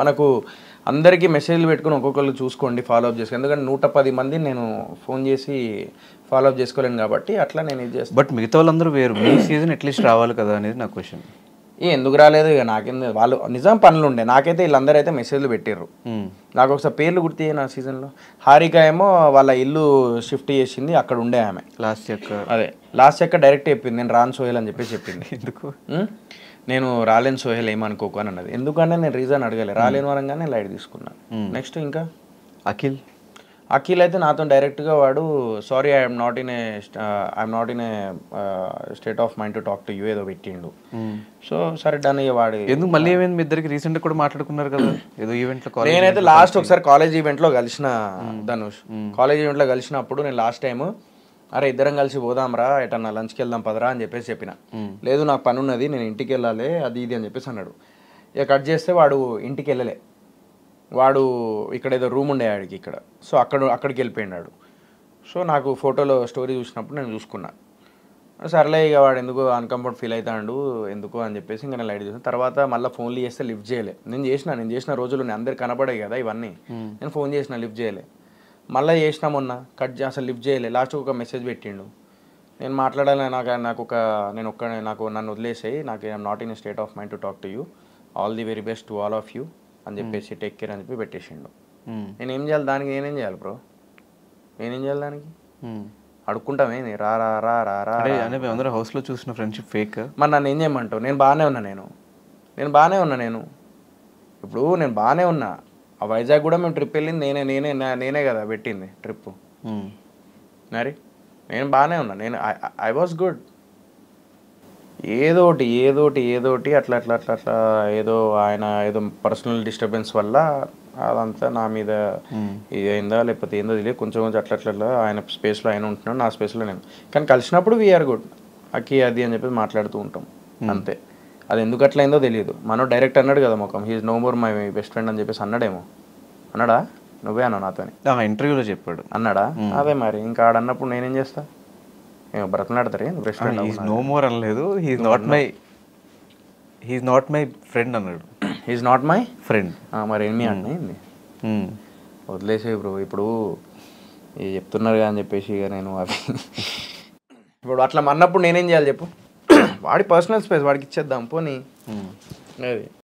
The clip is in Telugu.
మనకు అందరికీ మెసేజ్లు పెట్టుకుని ఒక్కొక్కరు చూసుకోండి, ఫాలో అప్ చేసుకోండి. ఎందుకంటే 110 మంది నేను ఫోన్ చేసి ఫాలో అప్ చేసుకోలేను కాబట్టి అట్లా నేను ఇది చేస్తాను. బట్ మిగతా వాళ్ళందరూ వేరు, మీ సీజన్ అట్లీస్ట్ రావాలి కదా అనేది నా క్వశ్చన్. ఎందుకు రాలేదు ఇక నాకేంది, వాళ్ళు నిజం పనులు ఉండే. నాకైతే వీళ్ళందరూ అయితే మెసేజ్లు పెట్టిర్రు. నాకు ఒకసారి పేర్లు గుర్తు నా సీజన్లో. హారిక ఏమో వాళ్ళ ఇల్లు షిఫ్ట్ చేసింది, అక్కడ ఉండే ఆమె. లాస్ట్ చెక్క డైరెక్ట్ చెప్పింది నేను రాను సోహెల్ అని చెప్పేసి చెప్పింది. ఎందుకు నేను రాలేను సోహెల్ ఏమనుకోకు అని అన్నది. ఎందుకంటే నేను రీజన్ అడగలే, రాలేను వరంగానే లైట్ తీసుకున్నాను. నెక్స్ట్ ఇంకా అఖిల్ అయితే నాతో డైరెక్ట్గా వాడు sorry I'm not in a state of mind to talk to you ఏదో పెట్టిండు. సో సరే డన్ అయ్యే వాడు. ఎందుకు మళ్ళీ ఏమైంది, మీ ఇద్దరికి రీసెంట్గా కూడా మాట్లాడుకున్నారు కదా ఏదో ఈవెంట్లో. నేనైతే లాస్ట్ ఒకసారి కాలేజ్ ఈవెంట్లో కలిసిన ధనుష్. కాలేజ్ ఈవెంట్లో కలిసినప్పుడు నేను లాస్ట్ టైం అరే ఇద్దరం కలిసి పోదాంరా ఎటన్నా లంచ్కి వెళ్దాం పదరా అని చెప్పేసి చెప్పిన. లేదు నాకు పని ఉన్నది నేను ఇంటికి వెళ్ళాలి అది ఇది అని చెప్పేసి అన్నాడు. ఇక కట్ చేస్తే వాడు ఇంటికి వెళ్ళలే, వాడు ఇక్కడ ఏదో రూమ్ ఉండే ఆడికి ఇక్కడ. సో అక్కడికి వెళ్ళిపోయినాడు. సో నాకు ఫోటోలో స్టోరీ చూసినప్పుడు నేను చూసుకున్నా, సర్లే ఇక వాడు ఎందుకు అన్కంఫర్ట్ ఫీల్ అవుతాడు ఎందుకు అని చెప్పేసి ఇంకా నేను లైట్ చేసాను. తర్వాత మళ్ళీ ఫోన్లు చేస్తే లిఫ్ట్ చేయలే. నేను చేసిన రోజులు అందరు కనపడాయి కదా ఇవన్నీ, నేను ఫోన్ చేసిన లిఫ్ట్ చేయలే. మళ్ళీ చేసినా మొన్న అసలు లిఫ్ట్ చేయలే. లాస్ట్ ఒక మెసేజ్ పెట్టిండు, నేను మాట్లాడాలి నాకు నన్ను వదిలేసాయి, నాకు I'm not in state of mind to talk to you, all the very best to all of you అని చెప్పేసి టేక్ కేర్ అని చెప్పి పెట్టేసిండు. నేనేం చేయాలి దానికి, నేనేం చేయాలి బ్రో, నేనేం చేయాలి దానికి? అడుక్కుంటామే రా రా రా రా రా అందరూ హౌస్లో చూసిన ఫ్రెండ్షిప్ ఫేక్. మరి నన్ను ఏం చేయమంటావు? నేను బాగానే ఉన్నా. ఇప్పుడు నేను బాగానే ఉన్నా. ఆ వైజాగ్ కూడా మేము ట్రిప్ వెళ్ళింది నేనే కదా పెట్టింది ట్రిప్. మరి నేను బాగానే ఉన్నా, ఐ వాజ్ గుడ్. ఏదోటి అట్లా ఏదో ఆయన ఏదో పర్సనల్ డిస్టర్బెన్స్ వల్ల అదంతా నా మీద అయిందా లేకపోతే ఏందో తెలియదు, కొంచెం అట్లా ఆయన స్పేస్లో ఆయన ఉంటున్నాడు, నా స్పేస్లో నేను. కానీ కలిసినప్పుడు వీఆర్ గుడ్ అక్కి అది అని చెప్పి మాట్లాడుతూ ఉంటాం అంతే. అది ఎందుకు అట్లా అయిందో తెలియదు. మనం డైరెక్ట్ అన్నాడు కదా మొఖం, he's no more my best friend అని చెప్పేసి అన్నాడేమో. అన్నాడా? నువ్వే అన్నావు నాతో ఇంటర్వ్యూలో చెప్పాడు. అన్నాడా? అదే మరి ఇంకా ఆడన్నప్పుడు నేనేం చేస్తా, బ్రతనాడతారే బెస్ట్ ఫ్రెండ్. నో మోర్ అనలేదు, హీఈస్ నాట్ మై ఫ్రెండ్ అన్నాడు. He's not my friend. మరి ఏమి అన్నీ వదిలేసే బ్రో. ఇప్పుడు చెప్తున్నారు అని చెప్పేసి ఇక నేను అవి ఇప్పుడు అట్లా అన్నప్పుడు నేనేం చేయాలి చెప్పు? వాడి పర్సనల్ స్పేస్ వాడికి ఇచ్చేద్దాం పోనీ. అది